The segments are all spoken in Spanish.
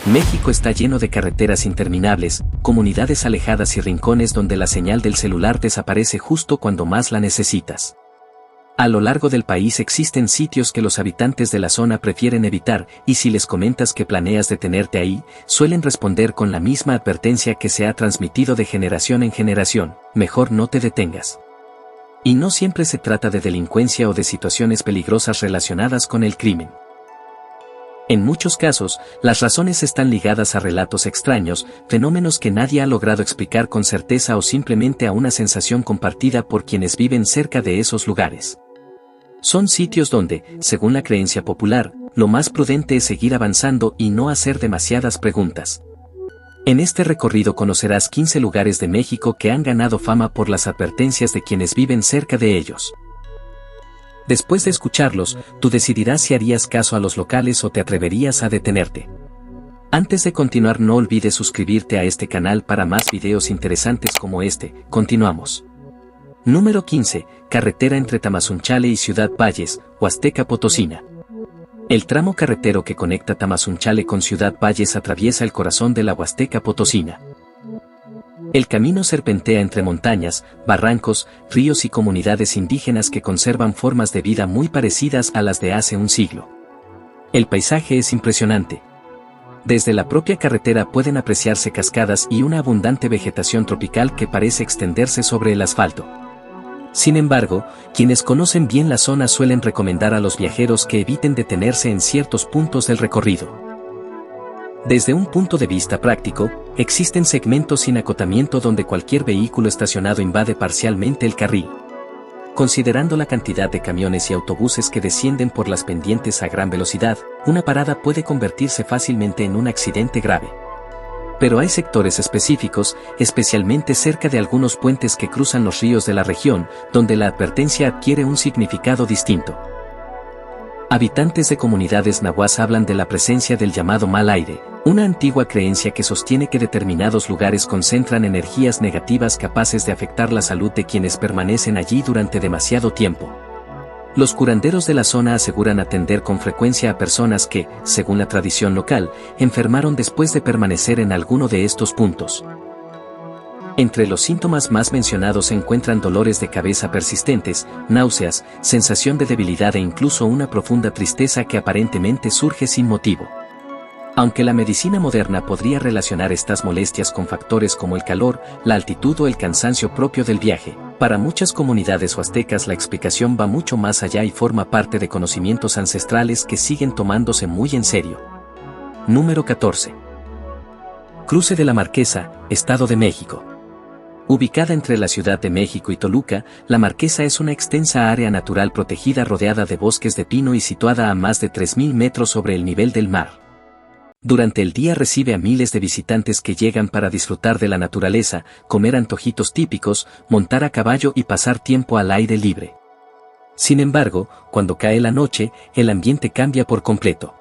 México está lleno de carreteras interminables, comunidades alejadas y rincones donde la señal del celular desaparece justo cuando más la necesitas. A lo largo del país existen sitios que los habitantes de la zona prefieren evitar, y si les comentas que planeas detenerte ahí, suelen responder con la misma advertencia que se ha transmitido de generación en generación: mejor no te detengas. Y no siempre se trata de delincuencia o de situaciones peligrosas relacionadas con el crimen. En muchos casos, las razones están ligadas a relatos extraños, fenómenos que nadie ha logrado explicar con certeza o simplemente a una sensación compartida por quienes viven cerca de esos lugares. Son sitios donde, según la creencia popular, lo más prudente es seguir avanzando y no hacer demasiadas preguntas. En este recorrido conocerás 15 lugares de México que han ganado fama por las advertencias de quienes viven cerca de ellos. Después de escucharlos, tú decidirás si harías caso a los locales o te atreverías a detenerte. Antes de continuar, no olvides suscribirte a este canal para más videos interesantes como este. Continuamos. Número 15. Carretera entre Tamazunchale y Ciudad Valles, Huasteca Potosina. El tramo carretero que conecta Tamazunchale con Ciudad Valles atraviesa el corazón de la Huasteca Potosina. El camino serpentea entre montañas, barrancos, ríos y comunidades indígenas que conservan formas de vida muy parecidas a las de hace un siglo. El paisaje es impresionante. Desde la propia carretera pueden apreciarse cascadas y una abundante vegetación tropical que parece extenderse sobre el asfalto. Sin embargo, quienes conocen bien la zona suelen recomendar a los viajeros que eviten detenerse en ciertos puntos del recorrido. Desde un punto de vista práctico, existen segmentos sin acotamiento donde cualquier vehículo estacionado invade parcialmente el carril. Considerando la cantidad de camiones y autobuses que descienden por las pendientes a gran velocidad, una parada puede convertirse fácilmente en un accidente grave. Pero hay sectores específicos, especialmente cerca de algunos puentes que cruzan los ríos de la región, donde la advertencia adquiere un significado distinto. Habitantes de comunidades nahuas hablan de la presencia del llamado mal aire, una antigua creencia que sostiene que determinados lugares concentran energías negativas capaces de afectar la salud de quienes permanecen allí durante demasiado tiempo. Los curanderos de la zona aseguran atender con frecuencia a personas que, según la tradición local, enfermaron después de permanecer en alguno de estos puntos. Entre los síntomas más mencionados se encuentran dolores de cabeza persistentes, náuseas, sensación de debilidad e incluso una profunda tristeza que aparentemente surge sin motivo. Aunque la medicina moderna podría relacionar estas molestias con factores como el calor, la altitud o el cansancio propio del viaje, para muchas comunidades huastecas la explicación va mucho más allá y forma parte de conocimientos ancestrales que siguen tomándose muy en serio. Número 14. Cruce de la Marquesa, Estado de México. Ubicada entre la Ciudad de México y Toluca, La Marquesa es una extensa área natural protegida rodeada de bosques de pino y situada a más de 3.000 metros sobre el nivel del mar. Durante el día recibe a miles de visitantes que llegan para disfrutar de la naturaleza, comer antojitos típicos, montar a caballo y pasar tiempo al aire libre. Sin embargo, cuando cae la noche, el ambiente cambia por completo.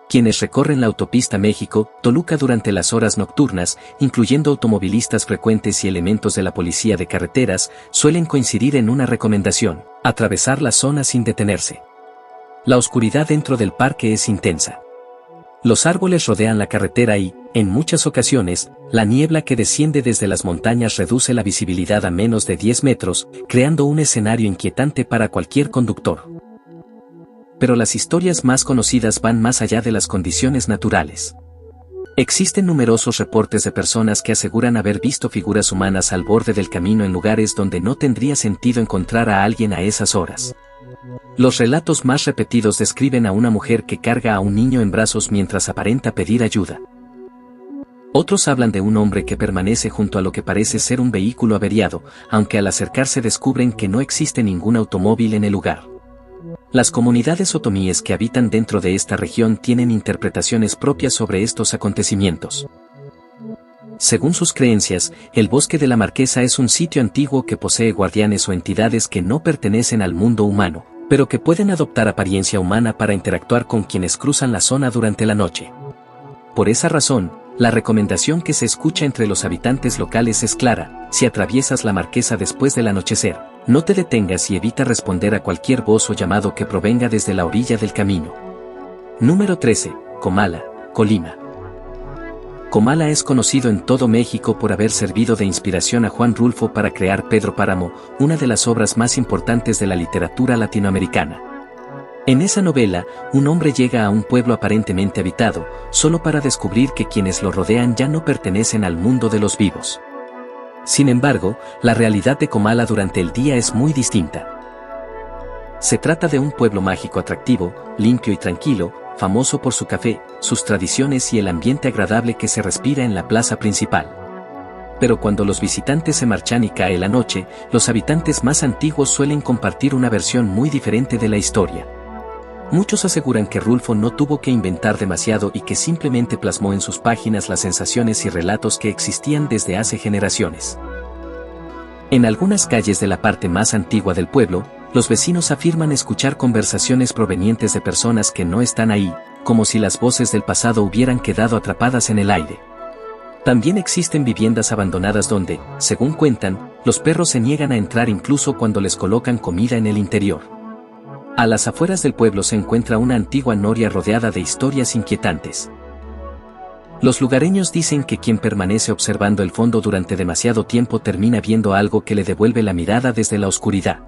Quienes recorren la autopista México-Toluca durante las horas nocturnas, incluyendo automovilistas frecuentes y elementos de la policía de carreteras, suelen coincidir en una recomendación: atravesar la zona sin detenerse. La oscuridad dentro del parque es intensa. Los árboles rodean la carretera y, en muchas ocasiones, la niebla que desciende desde las montañas reduce la visibilidad a menos de 10 metros, creando un escenario inquietante para cualquier conductor. Pero las historias más conocidas van más allá de las condiciones naturales. Existen numerosos reportes de personas que aseguran haber visto figuras humanas al borde del camino en lugares donde no tendría sentido encontrar a alguien a esas horas. Los relatos más repetidos describen a una mujer que carga a un niño en brazos mientras aparenta pedir ayuda. Otros hablan de un hombre que permanece junto a lo que parece ser un vehículo averiado, aunque al acercarse descubren que no existe ningún automóvil en el lugar. Las comunidades otomíes que habitan dentro de esta región tienen interpretaciones propias sobre estos acontecimientos. Según sus creencias, el bosque de la Marquesa es un sitio antiguo que posee guardianes o entidades que no pertenecen al mundo humano, pero que pueden adoptar apariencia humana para interactuar con quienes cruzan la zona durante la noche. Por esa razón, la recomendación que se escucha entre los habitantes locales es clara: si atraviesas la Marquesa después del anochecer, no te detengas y evita responder a cualquier voz o llamado que provenga desde la orilla del camino. Número 13. Comala, Colima. Comala es conocido en todo México por haber servido de inspiración a Juan Rulfo para crear Pedro Páramo, una de las obras más importantes de la literatura latinoamericana. En esa novela, un hombre llega a un pueblo aparentemente habitado, solo para descubrir que quienes lo rodean ya no pertenecen al mundo de los vivos. Sin embargo, la realidad de Comala durante el día es muy distinta. Se trata de un pueblo mágico atractivo, limpio y tranquilo, famoso por su café, sus tradiciones y el ambiente agradable que se respira en la plaza principal. Pero cuando los visitantes se marchan y cae la noche, los habitantes más antiguos suelen compartir una versión muy diferente de la historia. Muchos aseguran que Rulfo no tuvo que inventar demasiado y que simplemente plasmó en sus páginas las sensaciones y relatos que existían desde hace generaciones. En algunas calles de la parte más antigua del pueblo, los vecinos afirman escuchar conversaciones provenientes de personas que no están ahí, como si las voces del pasado hubieran quedado atrapadas en el aire. También existen viviendas abandonadas donde, según cuentan, los perros se niegan a entrar incluso cuando les colocan comida en el interior. A las afueras del pueblo se encuentra una antigua noria rodeada de historias inquietantes. Los lugareños dicen que quien permanece observando el fondo durante demasiado tiempo termina viendo algo que le devuelve la mirada desde la oscuridad.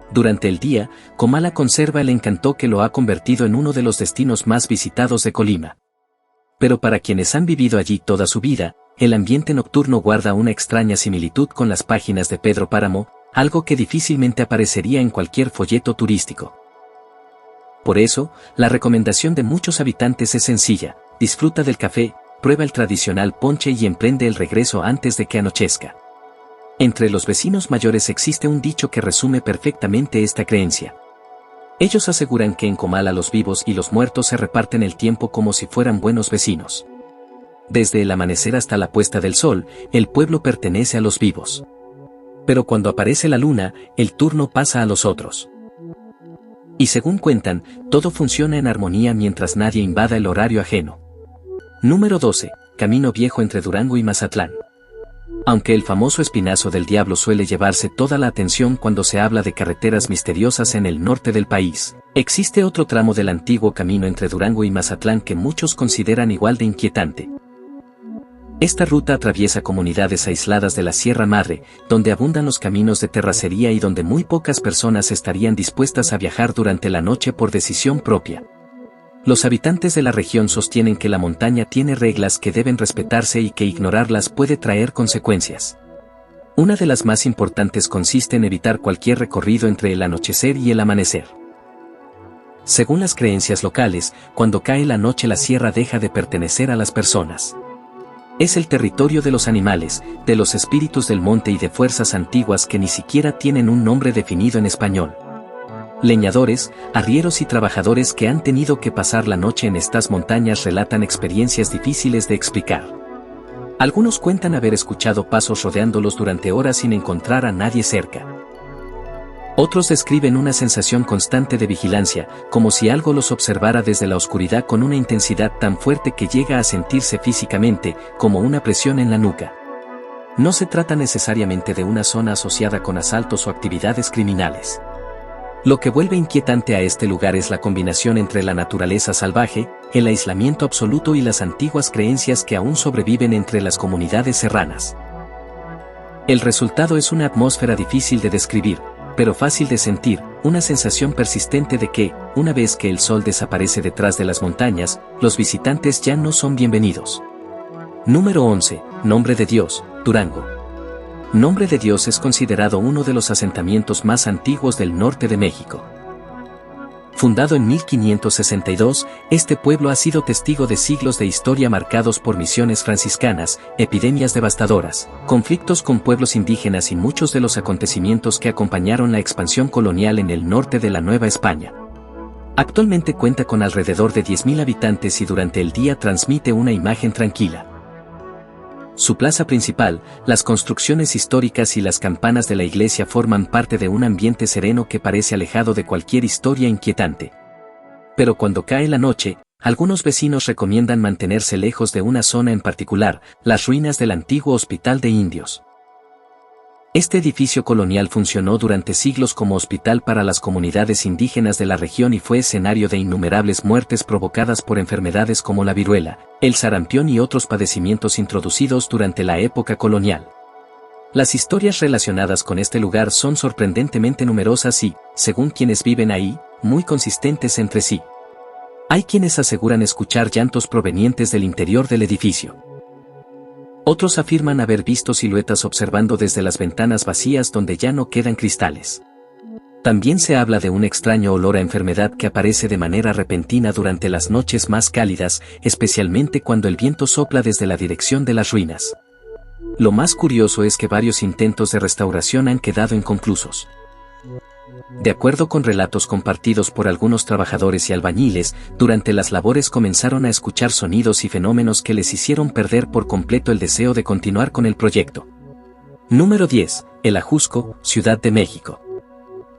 Durante el día, Comala conserva el encanto que lo ha convertido en uno de los destinos más visitados de Colima. Pero para quienes han vivido allí toda su vida, el ambiente nocturno guarda una extraña similitud con las páginas de Pedro Páramo, algo que difícilmente aparecería en cualquier folleto turístico. Por eso, la recomendación de muchos habitantes es sencilla: disfruta del café, prueba el tradicional ponche y emprende el regreso antes de que anochezca. Entre los vecinos mayores existe un dicho que resume perfectamente esta creencia. Ellos aseguran que en Comala los vivos y los muertos se reparten el tiempo como si fueran buenos vecinos. Desde el amanecer hasta la puesta del sol, el pueblo pertenece a los vivos. Pero cuando aparece la luna, el turno pasa a los otros. Y según cuentan, todo funciona en armonía mientras nadie invada el horario ajeno. Número 12. Camino viejo entre Durango y Mazatlán. Aunque el famoso Espinazo del Diablo suele llevarse toda la atención cuando se habla de carreteras misteriosas en el norte del país, existe otro tramo del antiguo camino entre Durango y Mazatlán que muchos consideran igual de inquietante. Esta ruta atraviesa comunidades aisladas de la Sierra Madre, donde abundan los caminos de terracería y donde muy pocas personas estarían dispuestas a viajar durante la noche por decisión propia. Los habitantes de la región sostienen que la montaña tiene reglas que deben respetarse y que ignorarlas puede traer consecuencias. Una de las más importantes consiste en evitar cualquier recorrido entre el anochecer y el amanecer. Según las creencias locales, cuando cae la noche la sierra deja de pertenecer a las personas. Es el territorio de los animales, de los espíritus del monte y de fuerzas antiguas que ni siquiera tienen un nombre definido en español. Leñadores, arrieros y trabajadores que han tenido que pasar la noche en estas montañas relatan experiencias difíciles de explicar. Algunos cuentan haber escuchado pasos rodeándolos durante horas sin encontrar a nadie cerca. Otros describen una sensación constante de vigilancia, como si algo los observara desde la oscuridad con una intensidad tan fuerte que llega a sentirse físicamente, como una presión en la nuca. No se trata necesariamente de una zona asociada con asaltos o actividades criminales. Lo que vuelve inquietante a este lugar es la combinación entre la naturaleza salvaje, el aislamiento absoluto y las antiguas creencias que aún sobreviven entre las comunidades serranas. El resultado es una atmósfera difícil de describir, pero fácil de sentir, una sensación persistente de que, una vez que el sol desaparece detrás de las montañas, los visitantes ya no son bienvenidos. Número 11. Nombre de Dios, Durango. Nombre de Dios es considerado uno de los asentamientos más antiguos del norte de México. Fundado en 1562, este pueblo ha sido testigo de siglos de historia marcados por misiones franciscanas, epidemias devastadoras, conflictos con pueblos indígenas y muchos de los acontecimientos que acompañaron la expansión colonial en el norte de la Nueva España. Actualmente cuenta con alrededor de 10.000 habitantes y durante el día transmite una imagen tranquila. Su plaza principal, las construcciones históricas y las campanas de la iglesia forman parte de un ambiente sereno que parece alejado de cualquier historia inquietante. Pero cuando cae la noche, algunos vecinos recomiendan mantenerse lejos de una zona en particular, las ruinas del antiguo hospital de indios. Este edificio colonial funcionó durante siglos como hospital para las comunidades indígenas de la región y fue escenario de innumerables muertes provocadas por enfermedades como la viruela, el sarampión y otros padecimientos introducidos durante la época colonial. Las historias relacionadas con este lugar son sorprendentemente numerosas y, según quienes viven ahí, muy consistentes entre sí. Hay quienes aseguran escuchar llantos provenientes del interior del edificio. Otros afirman haber visto siluetas observando desde las ventanas vacías donde ya no quedan cristales. También se habla de un extraño olor a enfermedad que aparece de manera repentina durante las noches más cálidas, especialmente cuando el viento sopla desde la dirección de las ruinas. Lo más curioso es que varios intentos de restauración han quedado inconclusos. De acuerdo con relatos compartidos por algunos trabajadores y albañiles, durante las labores comenzaron a escuchar sonidos y fenómenos que les hicieron perder por completo el deseo de continuar con el proyecto. Número 10. El Ajusco, Ciudad de México.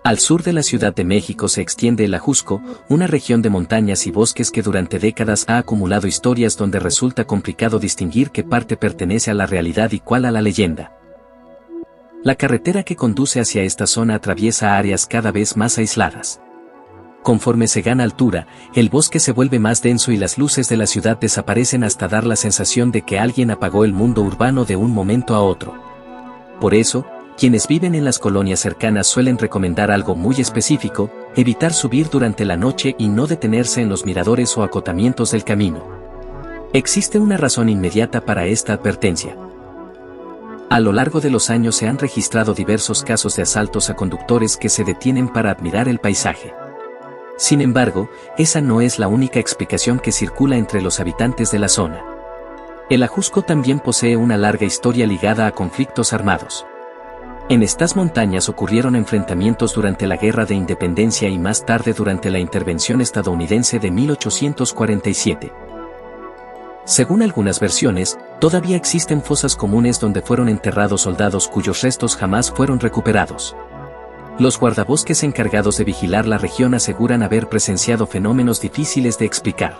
Al sur de la Ciudad de México se extiende el Ajusco, una región de montañas y bosques que durante décadas ha acumulado historias donde resulta complicado distinguir qué parte pertenece a la realidad y cuál a la leyenda. La carretera que conduce hacia esta zona atraviesa áreas cada vez más aisladas. Conforme se gana altura, el bosque se vuelve más denso y las luces de la ciudad desaparecen hasta dar la sensación de que alguien apagó el mundo urbano de un momento a otro. Por eso, quienes viven en las colonias cercanas suelen recomendar algo muy específico: evitar subir durante la noche y no detenerse en los miradores o acotamientos del camino. Existe una razón inmediata para esta advertencia. A lo largo de los años se han registrado diversos casos de asaltos a conductores que se detienen para admirar el paisaje. Sin embargo, esa no es la única explicación que circula entre los habitantes de la zona. El Ajusco también posee una larga historia ligada a conflictos armados. En estas montañas ocurrieron enfrentamientos durante la Guerra de Independencia y más tarde durante la intervención estadounidense de 1847. Según algunas versiones, todavía existen fosas comunes donde fueron enterrados soldados cuyos restos jamás fueron recuperados. Los guardabosques encargados de vigilar la región aseguran haber presenciado fenómenos difíciles de explicar.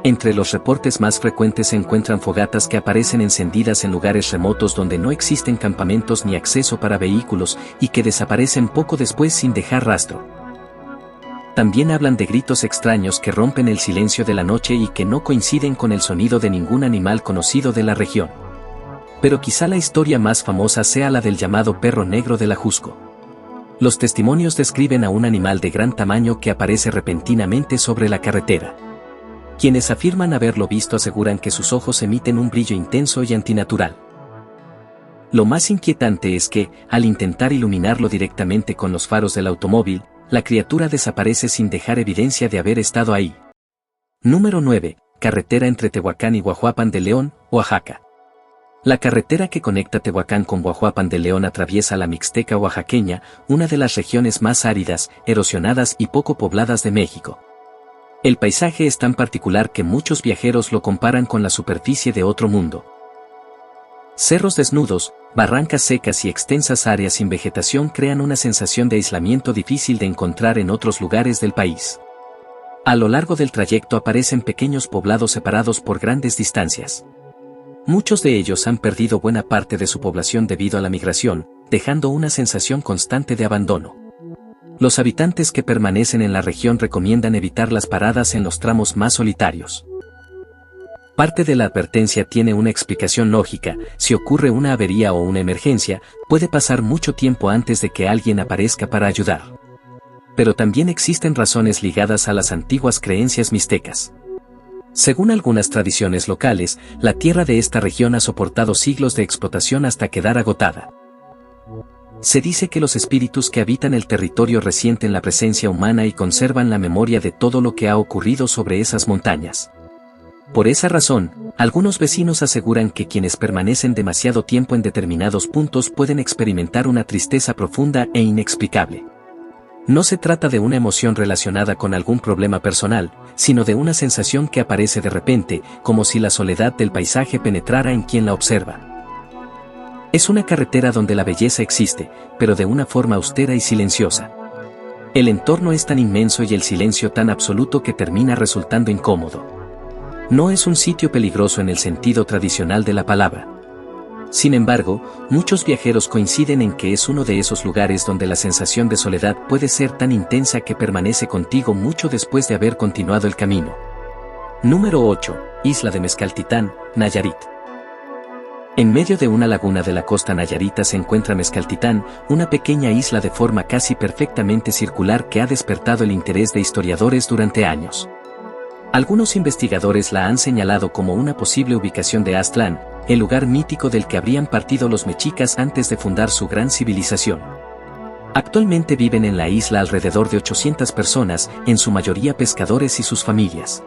Entre los reportes más frecuentes se encuentran fogatas que aparecen encendidas en lugares remotos donde no existen campamentos ni acceso para vehículos y que desaparecen poco después sin dejar rastro. También hablan de gritos extraños que rompen el silencio de la noche y que no coinciden con el sonido de ningún animal conocido de la región. Pero quizá la historia más famosa sea la del llamado perro negro del Ajusco. Los testimonios describen a un animal de gran tamaño que aparece repentinamente sobre la carretera. Quienes afirman haberlo visto aseguran que sus ojos emiten un brillo intenso y antinatural. Lo más inquietante es que, al intentar iluminarlo directamente con los faros del automóvil, la criatura desaparece sin dejar evidencia de haber estado ahí. Número 9. Carretera entre Tehuacán y Guajuapan de León, Oaxaca. La carretera que conecta Tehuacán con Guajuapan de León atraviesa la Mixteca oaxaqueña, una de las regiones más áridas, erosionadas y poco pobladas de México. El paisaje es tan particular que muchos viajeros lo comparan con la superficie de otro mundo. Cerros desnudos, barrancas secas y extensas áreas sin vegetación crean una sensación de aislamiento difícil de encontrar en otros lugares del país. A lo largo del trayecto aparecen pequeños poblados separados por grandes distancias. Muchos de ellos han perdido buena parte de su población debido a la migración, dejando una sensación constante de abandono. Los habitantes que permanecen en la región recomiendan evitar las paradas en los tramos más solitarios. Parte de la advertencia tiene una explicación lógica: si ocurre una avería o una emergencia, puede pasar mucho tiempo antes de que alguien aparezca para ayudar. Pero también existen razones ligadas a las antiguas creencias mixtecas. Según algunas tradiciones locales, la tierra de esta región ha soportado siglos de explotación hasta quedar agotada. Se dice que los espíritus que habitan el territorio resienten la presencia humana y conservan la memoria de todo lo que ha ocurrido sobre esas montañas. Por esa razón, algunos vecinos aseguran que quienes permanecen demasiado tiempo en determinados puntos pueden experimentar una tristeza profunda e inexplicable. No se trata de una emoción relacionada con algún problema personal, sino de una sensación que aparece de repente, como si la soledad del paisaje penetrara en quien la observa. Es una carretera donde la belleza existe, pero de una forma austera y silenciosa. El entorno es tan inmenso y el silencio tan absoluto que termina resultando incómodo. No es un sitio peligroso en el sentido tradicional de la palabra. Sin embargo, muchos viajeros coinciden en que es uno de esos lugares donde la sensación de soledad puede ser tan intensa que permanece contigo mucho después de haber continuado el camino. Número 8. Isla de Mezcaltitán, Nayarit. En medio de una laguna de la costa nayarita se encuentra Mezcaltitán, una pequeña isla de forma casi perfectamente circular que ha despertado el interés de historiadores durante años. Algunos investigadores la han señalado como una posible ubicación de Aztlán, el lugar mítico del que habrían partido los mexicas antes de fundar su gran civilización. Actualmente viven en la isla alrededor de 800 personas, en su mayoría pescadores y sus familias.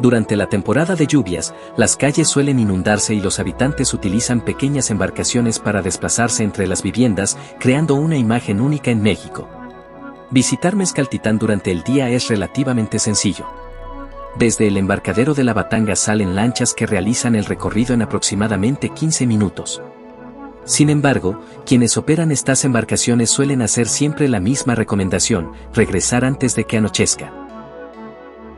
Durante la temporada de lluvias, las calles suelen inundarse y los habitantes utilizan pequeñas embarcaciones para desplazarse entre las viviendas, creando una imagen única en México. Visitar Mezcaltitán durante el día es relativamente sencillo. Desde el embarcadero de la Batanga salen lanchas que realizan el recorrido en aproximadamente 15 minutos. Sin embargo, quienes operan estas embarcaciones suelen hacer siempre la misma recomendación: regresar antes de que anochezca.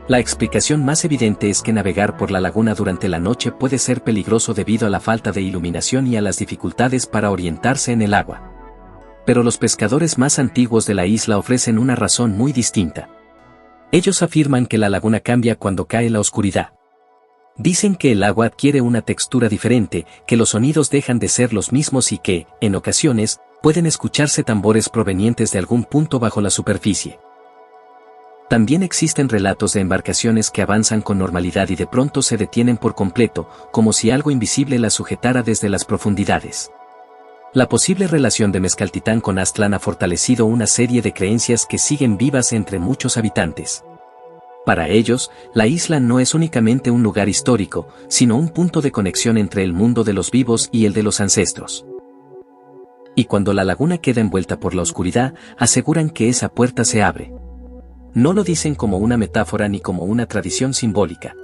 La explicación más evidente es que navegar por la laguna durante la noche puede ser peligroso debido a la falta de iluminación y a las dificultades para orientarse en el agua. Pero los pescadores más antiguos de la isla ofrecen una razón muy distinta. Ellos afirman que la laguna cambia cuando cae la oscuridad. Dicen que el agua adquiere una textura diferente, que los sonidos dejan de ser los mismos y que, en ocasiones, pueden escucharse tambores provenientes de algún punto bajo la superficie. También existen relatos de embarcaciones que avanzan con normalidad y de pronto se detienen por completo, como si algo invisible las sujetara desde las profundidades. La posible relación de Mezcaltitán con Aztlán ha fortalecido una serie de creencias que siguen vivas entre muchos habitantes. Para ellos, la isla no es únicamente un lugar histórico, sino un punto de conexión entre el mundo de los vivos y el de los ancestros. Y cuando la laguna queda envuelta por la oscuridad, aseguran que esa puerta se abre. No lo dicen como una metáfora ni como una tradición simbólica.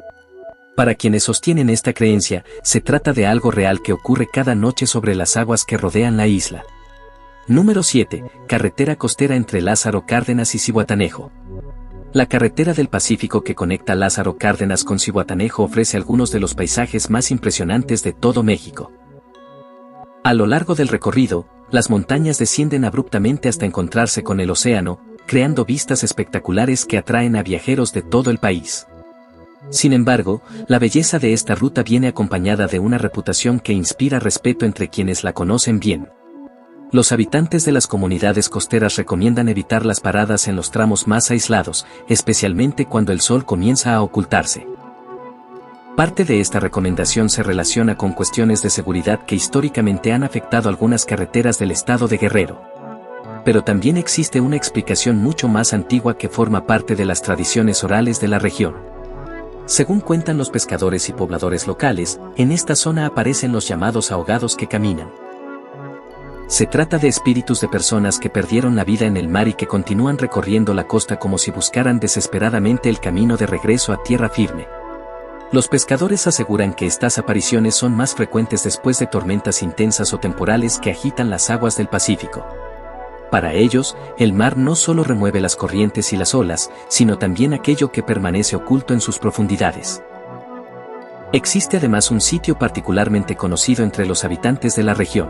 Para quienes sostienen esta creencia, se trata de algo real que ocurre cada noche sobre las aguas que rodean la isla. Número 7. Carretera costera entre Lázaro Cárdenas y Zihuatanejo. La carretera del Pacífico que conecta Lázaro Cárdenas con Zihuatanejo ofrece algunos de los paisajes más impresionantes de todo México. A lo largo del recorrido, las montañas descienden abruptamente hasta encontrarse con el océano, creando vistas espectaculares que atraen a viajeros de todo el país. Sin embargo, la belleza de esta ruta viene acompañada de una reputación que inspira respeto entre quienes la conocen bien. Los habitantes de las comunidades costeras recomiendan evitar las paradas en los tramos más aislados, especialmente cuando el sol comienza a ocultarse. Parte de esta recomendación se relaciona con cuestiones de seguridad que históricamente han afectado algunas carreteras del estado de Guerrero. Pero también existe una explicación mucho más antigua que forma parte de las tradiciones orales de la región. Según cuentan los pescadores y pobladores locales, en esta zona aparecen los llamados ahogados que caminan. Se trata de espíritus de personas que perdieron la vida en el mar y que continúan recorriendo la costa como si buscaran desesperadamente el camino de regreso a tierra firme. Los pescadores aseguran que estas apariciones son más frecuentes después de tormentas intensas o temporales que agitan las aguas del Pacífico. Para ellos, el mar no solo remueve las corrientes y las olas, sino también aquello que permanece oculto en sus profundidades. Existe además un sitio particularmente conocido entre los habitantes de la región.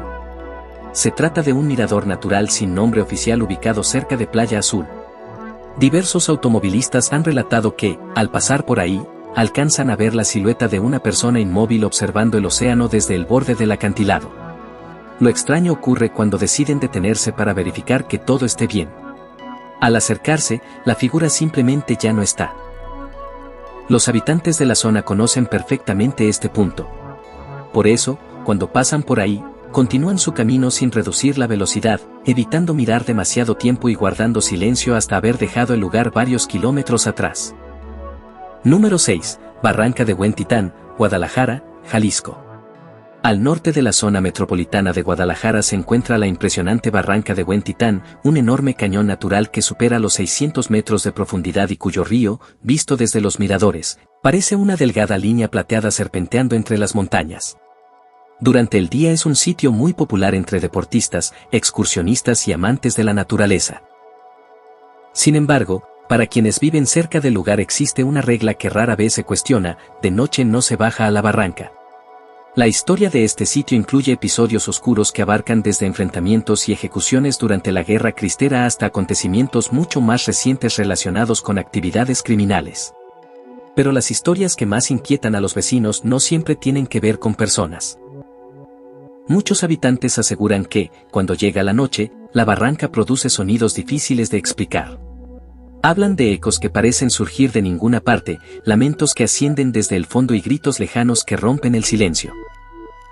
Se trata de un mirador natural sin nombre oficial ubicado cerca de Playa Azul. Diversos automovilistas han relatado que, al pasar por ahí, alcanzan a ver la silueta de una persona inmóvil observando el océano desde el borde del acantilado. Lo extraño ocurre cuando deciden detenerse para verificar que todo esté bien. Al acercarse, la figura simplemente ya no está. Los habitantes de la zona conocen perfectamente este punto. Por eso, cuando pasan por ahí, continúan su camino sin reducir la velocidad, evitando mirar demasiado tiempo y guardando silencio hasta haber dejado el lugar varios kilómetros atrás. Número 6. Barranca de Huentitán, Guadalajara, Jalisco. Al norte de la zona metropolitana de Guadalajara se encuentra la impresionante Barranca de Huentitán, un enorme cañón natural que supera los 600 metros de profundidad y cuyo río, visto desde los miradores, parece una delgada línea plateada serpenteando entre las montañas. Durante el día es un sitio muy popular entre deportistas, excursionistas y amantes de la naturaleza. Sin embargo, para quienes viven cerca del lugar existe una regla que rara vez se cuestiona: de noche no se baja a la barranca. La historia de este sitio incluye episodios oscuros que abarcan desde enfrentamientos y ejecuciones durante la Guerra Cristera hasta acontecimientos mucho más recientes relacionados con actividades criminales. Pero las historias que más inquietan a los vecinos no siempre tienen que ver con personas. Muchos habitantes aseguran que, cuando llega la noche, la barranca produce sonidos difíciles de explicar. Hablan de ecos que parecen surgir de ninguna parte, lamentos que ascienden desde el fondo y gritos lejanos que rompen el silencio.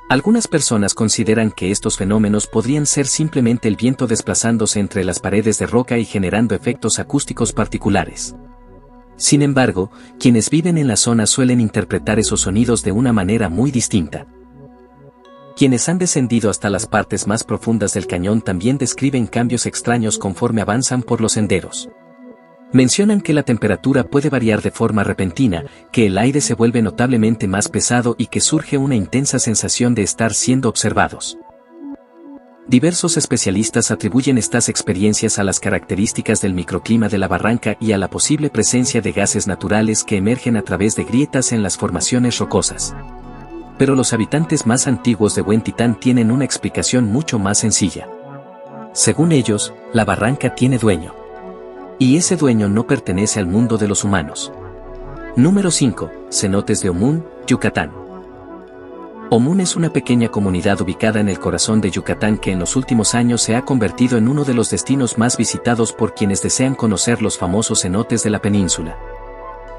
Algunas personas consideran que estos fenómenos podrían ser simplemente el viento desplazándose entre las paredes de roca y generando efectos acústicos particulares. Sin embargo, quienes viven en la zona suelen interpretar esos sonidos de una manera muy distinta. Quienes han descendido hasta las partes más profundas del cañón también describen cambios extraños conforme avanzan por los senderos. Mencionan que la temperatura puede variar de forma repentina, que el aire se vuelve notablemente más pesado y que surge una intensa sensación de estar siendo observados. Diversos especialistas atribuyen estas experiencias a las características del microclima de la barranca y a la posible presencia de gases naturales que emergen a través de grietas en las formaciones rocosas. Pero los habitantes más antiguos de Huentitán tienen una explicación mucho más sencilla. Según ellos, la barranca tiene dueño. Y ese dueño no pertenece al mundo de los humanos. Número 5. Cenotes de Omún, Yucatán. Omún es una pequeña comunidad ubicada en el corazón de Yucatán que en los últimos años se ha convertido en uno de los destinos más visitados por quienes desean conocer los famosos cenotes de la península.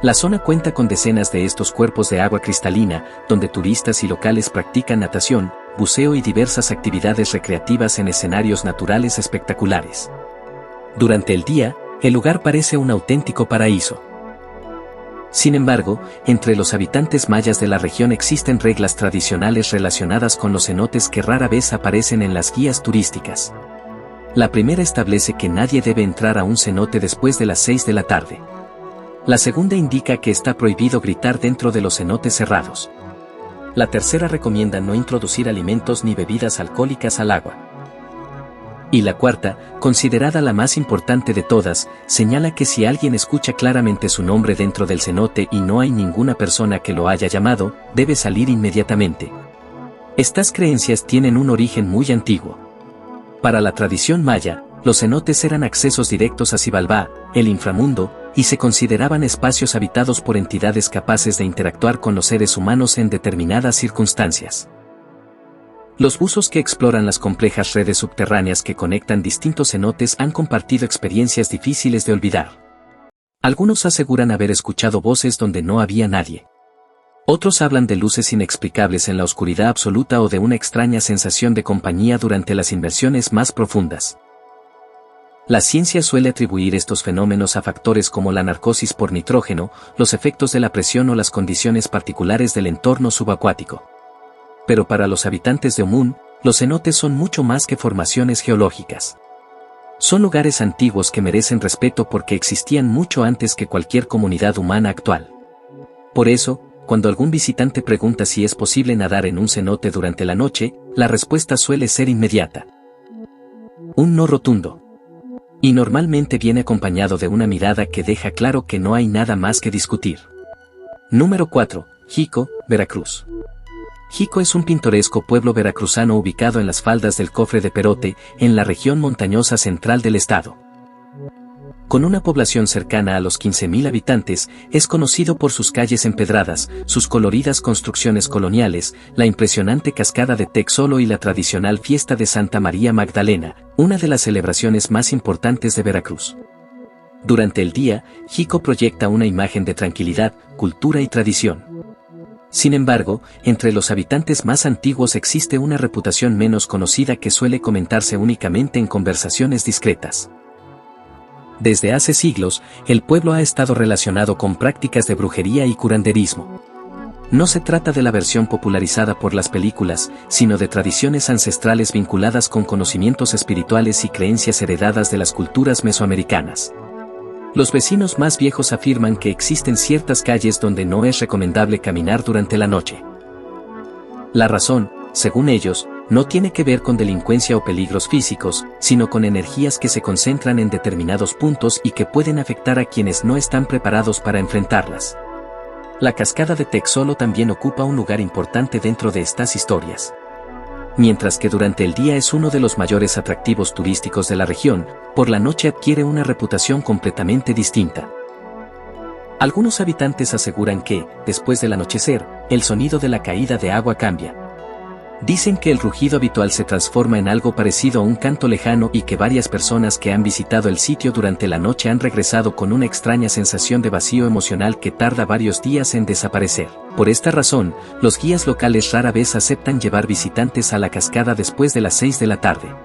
La zona cuenta con decenas de estos cuerpos de agua cristalina, donde turistas y locales practican natación, buceo y diversas actividades recreativas en escenarios naturales espectaculares. Durante el día, el lugar parece un auténtico paraíso. Sin embargo, entre los habitantes mayas de la región existen reglas tradicionales relacionadas con los cenotes que rara vez aparecen en las guías turísticas. La primera establece que nadie debe entrar a un cenote después de las 6 de la tarde. La segunda indica que está prohibido gritar dentro de los cenotes cerrados. La tercera recomienda no introducir alimentos ni bebidas alcohólicas al agua. Y la cuarta, considerada la más importante de todas, señala que si alguien escucha claramente su nombre dentro del cenote y no hay ninguna persona que lo haya llamado, debe salir inmediatamente. Estas creencias tienen un origen muy antiguo. Para la tradición maya, los cenotes eran accesos directos a Xibalbá, el inframundo, y se consideraban espacios habitados por entidades capaces de interactuar con los seres humanos en determinadas circunstancias. Los buzos que exploran las complejas redes subterráneas que conectan distintos cenotes han compartido experiencias difíciles de olvidar. Algunos aseguran haber escuchado voces donde no había nadie. Otros hablan de luces inexplicables en la oscuridad absoluta o de una extraña sensación de compañía durante las inmersiones más profundas. La ciencia suele atribuir estos fenómenos a factores como la narcosis por nitrógeno, los efectos de la presión o las condiciones particulares del entorno subacuático. Pero para los habitantes de Omún, los cenotes son mucho más que formaciones geológicas. Son lugares antiguos que merecen respeto porque existían mucho antes que cualquier comunidad humana actual. Por eso, cuando algún visitante pregunta si es posible nadar en un cenote durante la noche, la respuesta suele ser inmediata. Un no rotundo. Y normalmente viene acompañado de una mirada que deja claro que no hay nada más que discutir. Número 4. Jico, Veracruz. Jico es un pintoresco pueblo veracruzano ubicado en las faldas del Cofre de Perote, en la región montañosa central del estado. Con una población cercana a los 15.000 habitantes, es conocido por sus calles empedradas, sus coloridas construcciones coloniales, la impresionante cascada de Texolo y la tradicional fiesta de Santa María Magdalena, una de las celebraciones más importantes de Veracruz. Durante el día, Jico proyecta una imagen de tranquilidad, cultura y tradición. Sin embargo, entre los habitantes más antiguos existe una reputación menos conocida que suele comentarse únicamente en conversaciones discretas. Desde hace siglos, el pueblo ha estado relacionado con prácticas de brujería y curanderismo. No se trata de la versión popularizada por las películas, sino de tradiciones ancestrales vinculadas con conocimientos espirituales y creencias heredadas de las culturas mesoamericanas. Los vecinos más viejos afirman que existen ciertas calles donde no es recomendable caminar durante la noche. La razón, según ellos, no tiene que ver con delincuencia o peligros físicos, sino con energías que se concentran en determinados puntos y que pueden afectar a quienes no están preparados para enfrentarlas. La cascada de Texolo también ocupa un lugar importante dentro de estas historias. Mientras que durante el día es uno de los mayores atractivos turísticos de la región, por la noche adquiere una reputación completamente distinta. Algunos habitantes aseguran que, después del anochecer, el sonido de la caída de agua cambia. Dicen que el rugido habitual se transforma en algo parecido a un canto lejano y que varias personas que han visitado el sitio durante la noche han regresado con una extraña sensación de vacío emocional que tarda varios días en desaparecer. Por esta razón, los guías locales rara vez aceptan llevar visitantes a la cascada después de las 6 de la tarde.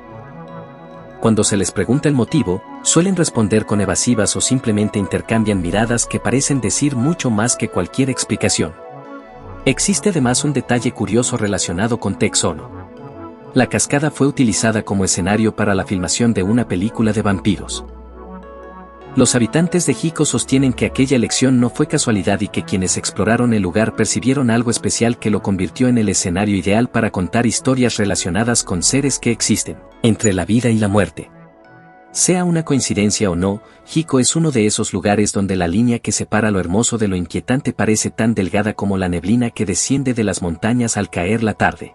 Cuando se les pregunta el motivo, suelen responder con evasivas o simplemente intercambian miradas que parecen decir mucho más que cualquier explicación. Existe además un detalle curioso relacionado con Texolo. La cascada fue utilizada como escenario para la filmación de una película de vampiros. Los habitantes de Hiko sostienen que aquella elección no fue casualidad y que quienes exploraron el lugar percibieron algo especial que lo convirtió en el escenario ideal para contar historias relacionadas con seres que existen entre la vida y la muerte. Sea una coincidencia o no, Hiko es uno de esos lugares donde la línea que separa lo hermoso de lo inquietante parece tan delgada como la neblina que desciende de las montañas al caer la tarde.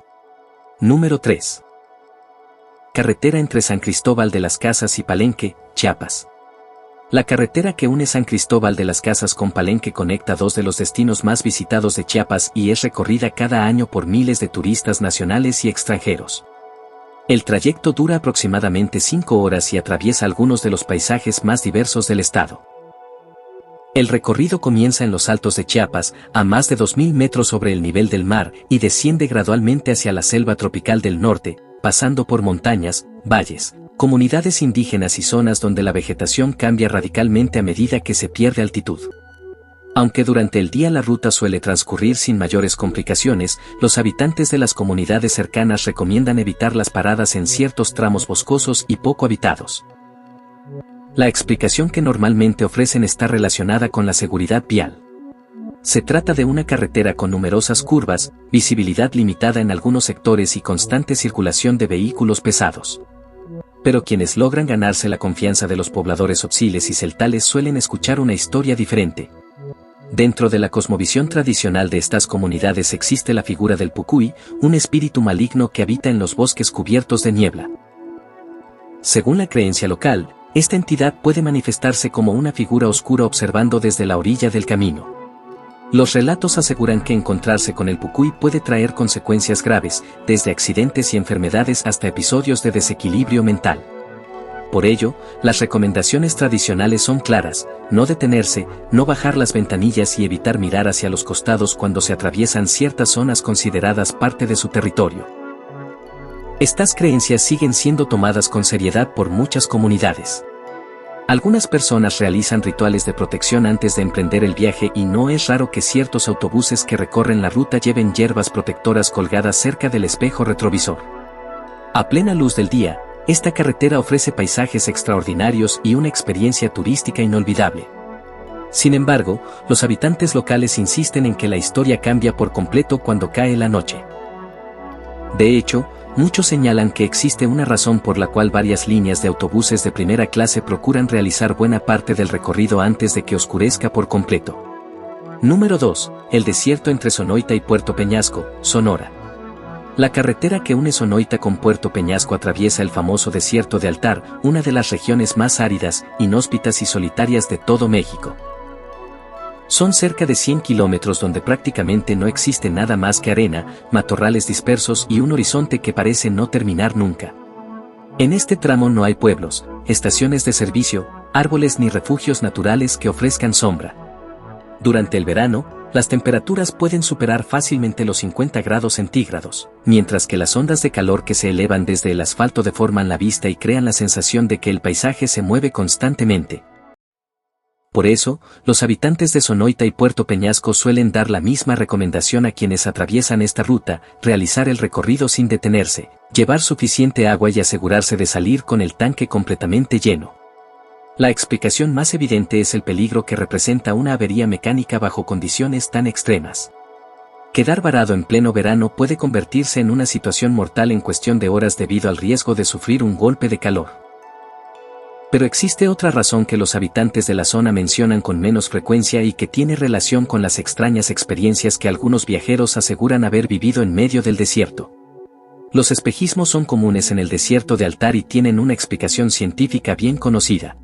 Número 3. Carretera entre San Cristóbal de las Casas y Palenque, Chiapas. La carretera que une San Cristóbal de las Casas con Palenque conecta dos de los destinos más visitados de Chiapas y es recorrida cada año por miles de turistas nacionales y extranjeros. El trayecto dura aproximadamente 5 horas y atraviesa algunos de los paisajes más diversos del estado. El recorrido comienza en los Altos de Chiapas, a más de 2.000 metros sobre el nivel del mar, y desciende gradualmente hacia la selva tropical del norte, pasando por montañas, valles, comunidades indígenas y zonas donde la vegetación cambia radicalmente a medida que se pierde altitud. Aunque durante el día la ruta suele transcurrir sin mayores complicaciones, los habitantes de las comunidades cercanas recomiendan evitar las paradas en ciertos tramos boscosos y poco habitados. La explicación que normalmente ofrecen está relacionada con la seguridad vial. Se trata de una carretera con numerosas curvas, visibilidad limitada en algunos sectores y constante circulación de vehículos pesados. Pero quienes logran ganarse la confianza de los pobladores opsiles y celtales suelen escuchar una historia diferente. Dentro de la cosmovisión tradicional de estas comunidades existe la figura del Pucuy, un espíritu maligno que habita en los bosques cubiertos de niebla. Según la creencia local, esta entidad puede manifestarse como una figura oscura observando desde la orilla del camino. Los relatos aseguran que encontrarse con el Pucuy puede traer consecuencias graves, desde accidentes y enfermedades hasta episodios de desequilibrio mental. Por ello, las recomendaciones tradicionales son claras: no detenerse, no bajar las ventanillas y evitar mirar hacia los costados cuando se atraviesan ciertas zonas consideradas parte de su territorio. Estas creencias siguen siendo tomadas con seriedad por muchas comunidades. Algunas personas realizan rituales de protección antes de emprender el viaje y no es raro que ciertos autobuses que recorren la ruta lleven hierbas protectoras colgadas cerca del espejo retrovisor. A plena luz del día, esta carretera ofrece paisajes extraordinarios y una experiencia turística inolvidable. Sin embargo, los habitantes locales insisten en que la historia cambia por completo cuando cae la noche. De hecho, muchos señalan que existe una razón por la cual varias líneas de autobuses de primera clase procuran realizar buena parte del recorrido antes de que oscurezca por completo. Número 2. El desierto entre Sonoita y Puerto Peñasco, Sonora. La carretera que une Sonoita con Puerto Peñasco atraviesa el famoso desierto de Altar, una de las regiones más áridas, inhóspitas y solitarias de todo México. Son cerca de 100 kilómetros donde prácticamente no existe nada más que arena, matorrales dispersos y un horizonte que parece no terminar nunca. En este tramo no hay pueblos, estaciones de servicio, árboles ni refugios naturales que ofrezcan sombra. Durante el verano, las temperaturas pueden superar fácilmente los 50 grados centígrados, mientras que las ondas de calor que se elevan desde el asfalto deforman la vista y crean la sensación de que el paisaje se mueve constantemente. Por eso, los habitantes de Sonoita y Puerto Peñasco suelen dar la misma recomendación a quienes atraviesan esta ruta: realizar el recorrido sin detenerse, llevar suficiente agua y asegurarse de salir con el tanque completamente lleno. La explicación más evidente es el peligro que representa una avería mecánica bajo condiciones tan extremas. Quedar varado en pleno verano puede convertirse en una situación mortal en cuestión de horas debido al riesgo de sufrir un golpe de calor. Pero existe otra razón que los habitantes de la zona mencionan con menos frecuencia y que tiene relación con las extrañas experiencias que algunos viajeros aseguran haber vivido en medio del desierto. Los espejismos son comunes en el desierto de Altar y tienen una explicación científica bien conocida.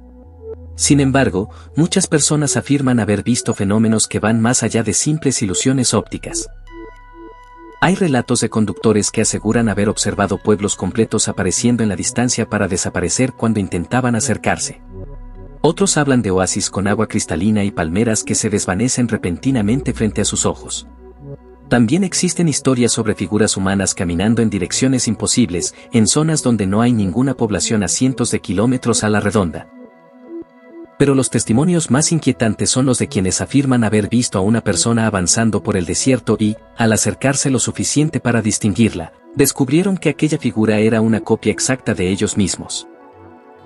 Sin embargo, muchas personas afirman haber visto fenómenos que van más allá de simples ilusiones ópticas. Hay relatos de conductores que aseguran haber observado pueblos completos apareciendo en la distancia para desaparecer cuando intentaban acercarse. Otros hablan de oasis con agua cristalina y palmeras que se desvanecen repentinamente frente a sus ojos. También existen historias sobre figuras humanas caminando en direcciones imposibles, en zonas donde no hay ninguna población a cientos de kilómetros a la redonda. Pero los testimonios más inquietantes son los de quienes afirman haber visto a una persona avanzando por el desierto y, al acercarse lo suficiente para distinguirla, descubrieron que aquella figura era una copia exacta de ellos mismos.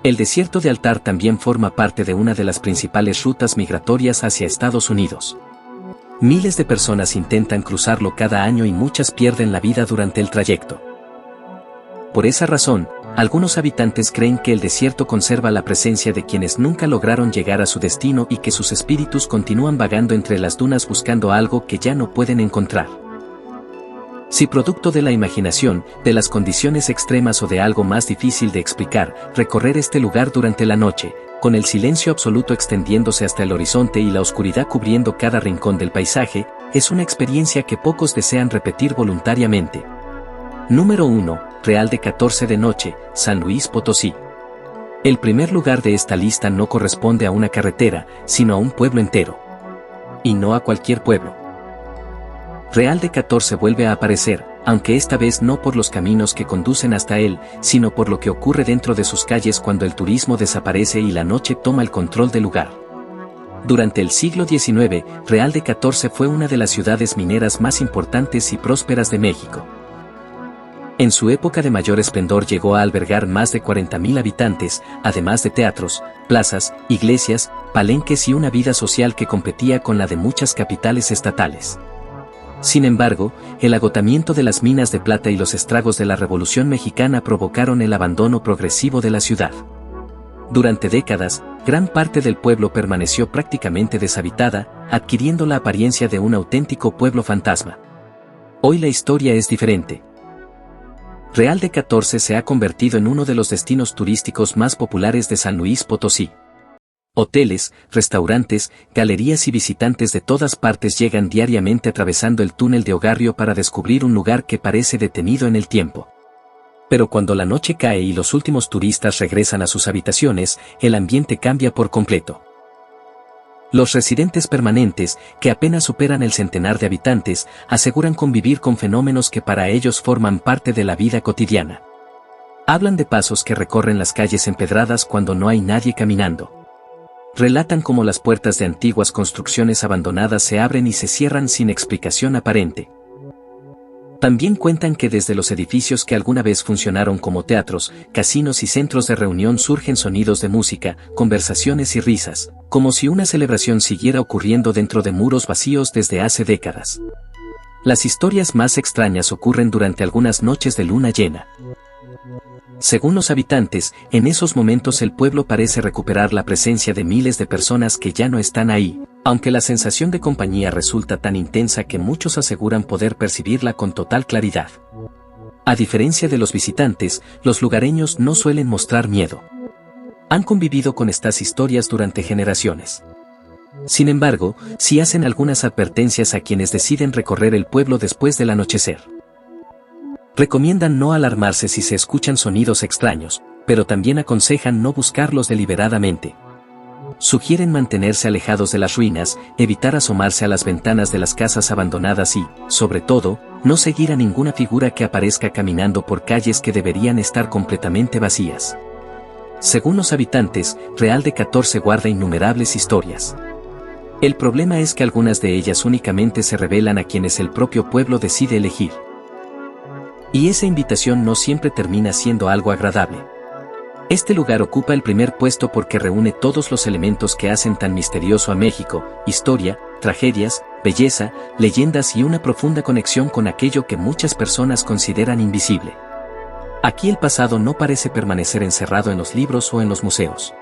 El desierto de Altar también forma parte de una de las principales rutas migratorias hacia Estados Unidos. Miles de personas intentan cruzarlo cada año y muchas pierden la vida durante el trayecto. Por esa razón, algunos habitantes creen que el desierto conserva la presencia de quienes nunca lograron llegar a su destino y que sus espíritus continúan vagando entre las dunas buscando algo que ya no pueden encontrar. Si producto de la imaginación, de las condiciones extremas o de algo más difícil de explicar, recorrer este lugar durante la noche, con el silencio absoluto extendiéndose hasta el horizonte y la oscuridad cubriendo cada rincón del paisaje, es una experiencia que pocos desean repetir voluntariamente. Número 1. Real de 14 de noche, San Luis Potosí. El primer lugar de esta lista no corresponde a una carretera, sino a un pueblo entero. Y no a cualquier pueblo. Real de 14 vuelve a aparecer, aunque esta vez no por los caminos que conducen hasta él, sino por lo que ocurre dentro de sus calles cuando el turismo desaparece y la noche toma el control del lugar. Durante el siglo XIX, Real de 14 fue una de las ciudades mineras más importantes y prósperas de México. En su época de mayor esplendor llegó a albergar más de 40,000 habitantes, además de teatros, plazas, iglesias, palenques y una vida social que competía con la de muchas capitales estatales. Sin embargo, el agotamiento de las minas de plata y los estragos de la Revolución Mexicana provocaron el abandono progresivo de la ciudad. Durante décadas, gran parte del pueblo permaneció prácticamente deshabitada, adquiriendo la apariencia de un auténtico pueblo fantasma. Hoy la historia es diferente. Real de 14 se ha convertido en uno de los destinos turísticos más populares de San Luis Potosí. Hoteles, restaurantes, galerías y visitantes de todas partes llegan diariamente atravesando el túnel de Ogarrio para descubrir un lugar que parece detenido en el tiempo. Pero cuando la noche cae y los últimos turistas regresan a sus habitaciones, el ambiente cambia por completo. Los residentes permanentes, que apenas superan el centenar de habitantes, aseguran convivir con fenómenos que para ellos forman parte de la vida cotidiana. Hablan de pasos que recorren las calles empedradas cuando no hay nadie caminando. Relatan cómo las puertas de antiguas construcciones abandonadas se abren y se cierran sin explicación aparente. También cuentan que desde los edificios que alguna vez funcionaron como teatros, casinos y centros de reunión surgen sonidos de música, conversaciones y risas, como si una celebración siguiera ocurriendo dentro de muros vacíos desde hace décadas. Las historias más extrañas ocurren durante algunas noches de luna llena. Según los habitantes, en esos momentos el pueblo parece recuperar la presencia de miles de personas que ya no están ahí, aunque la sensación de compañía resulta tan intensa que muchos aseguran poder percibirla con total claridad. A diferencia de los visitantes, los lugareños no suelen mostrar miedo. Han convivido con estas historias durante generaciones. Sin embargo, sí hacen algunas advertencias a quienes deciden recorrer el pueblo después del anochecer. Recomiendan no alarmarse si se escuchan sonidos extraños, pero también aconsejan no buscarlos deliberadamente. Sugieren mantenerse alejados de las ruinas, evitar asomarse a las ventanas de las casas abandonadas y, sobre todo, no seguir a ninguna figura que aparezca caminando por calles que deberían estar completamente vacías. Según los habitantes, Real de 14 guarda innumerables historias. El problema es que algunas de ellas únicamente se revelan a quienes el propio pueblo decide elegir. Y esa invitación no siempre termina siendo algo agradable. Este lugar ocupa el primer puesto porque reúne todos los elementos que hacen tan misterioso a México: historia, tragedias, belleza, leyendas y una profunda conexión con aquello que muchas personas consideran invisible. Aquí el pasado no parece permanecer encerrado en los libros o en los museos.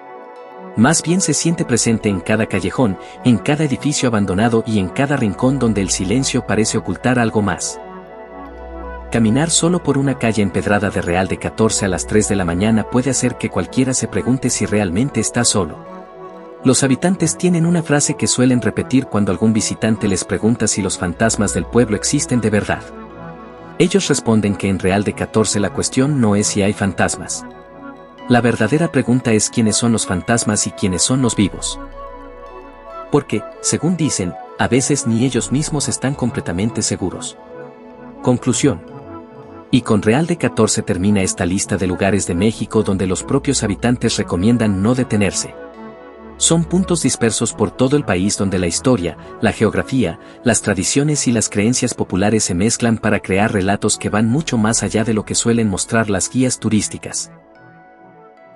Más bien se siente presente en cada callejón, en cada edificio abandonado y en cada rincón donde el silencio parece ocultar algo más. Caminar solo por una calle empedrada de Real de 14 a las 3 de la mañana puede hacer que cualquiera se pregunte si realmente está solo. Los habitantes tienen una frase que suelen repetir cuando algún visitante les pregunta si los fantasmas del pueblo existen de verdad. Ellos responden que en Real de 14 la cuestión no es si hay fantasmas. La verdadera pregunta es quiénes son los fantasmas y quiénes son los vivos. Porque, según dicen, a veces ni ellos mismos están completamente seguros. Conclusión. Y con Real de 14 termina esta lista de lugares de México donde los propios habitantes recomiendan no detenerse. Son puntos dispersos por todo el país donde la historia, la geografía, las tradiciones y las creencias populares se mezclan para crear relatos que van mucho más allá de lo que suelen mostrar las guías turísticas.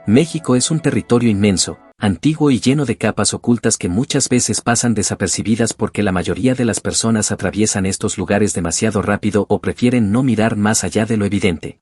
México es un territorio inmenso, antiguo y lleno de capas ocultas que muchas veces pasan desapercibidas porque la mayoría de las personas atraviesan estos lugares demasiado rápido o prefieren no mirar más allá de lo evidente.